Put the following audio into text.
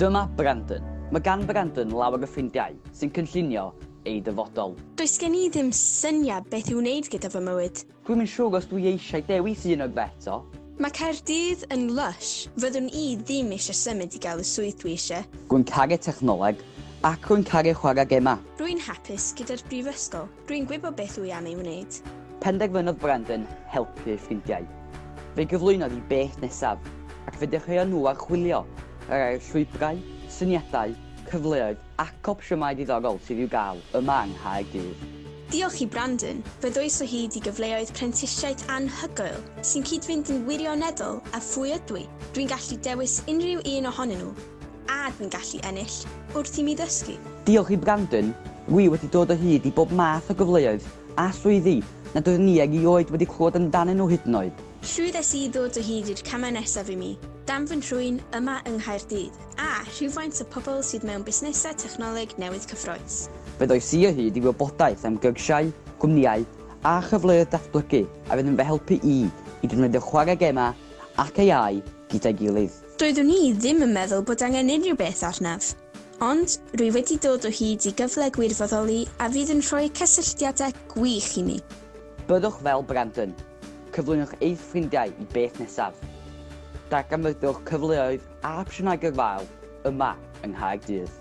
Dyma Brandon. Mae gan Brandon lawer o ffrindiau sy'n cynllunio ei dyfodol. Does gen i ddim syniad beth i'w wneud gyda fy mywyd. Dwi'n mynd siŵr os dwi eisiau dewis un o'r eto. Mae Nghaerdydd yn lush, fyddwn i ddim eisiau symud i gael y swydd dwi eisiau. Dwi'n caru technoleg ac rwy'n caru chwarae gemau. Rwy'n hapus gyda'r brifysgol. Rwy'n gwybod beth wy am ei wneud. Penderfynodd Brandon helpu ei ffrindiau. Fe gyflwynodd i Beth Nesaf ac fe dechreuon nhw archwilio eraill llwybrau, syniadau, cyfleoedd ac opsiynau diddorol sydd i'w gael yma yng Nghaerdydd. Diolch i Brandon, fe ddwys o hyd i gyfleoedd prentisiaid anhygoel sy'n cyd-fynd yn wirionedol a phwy ydw i. Dwi'n gallu dewis unrhyw un ohonyn nhw, a dwi'n gallu ennill wrth i mi ddysgu. Diolch i Brandon, rwy wedi dod o hyd i bob math o gyfleoedd a swyddi nad oedd ni ag i oed wedi clywed amdanyn nhw hyd yn oed. Llwyddes i ddod o hyd i'r camau nesaf i mi, dan fy nhrwyn yma yng Nghaerdydd, a rhywfaint o pobl sydd mewn busnesau technoleg newydd cyffrous. Fe ddoes i o hyd i wybodaeth am gyrsiau, gwmnïau a chyfleoedd datblygu a fydd yn fy helpu i defnyddio chwarae gemau ac AI gyda'i gilydd. Doeddwn i ddim yn meddwl bod angen unrhyw beth arnaf, ond rwy wedi dod o hyd i gyfle gwirfoddoli a fydd yn rhoi cysylltiadau gwych i mi. Byddwch fel Brandon, cyflwynwch eich ffrindiau i Beth Nesaf. Darganfydwch cyfleoedd a opsiynau gyrfaol yma yng Nghaerdydd.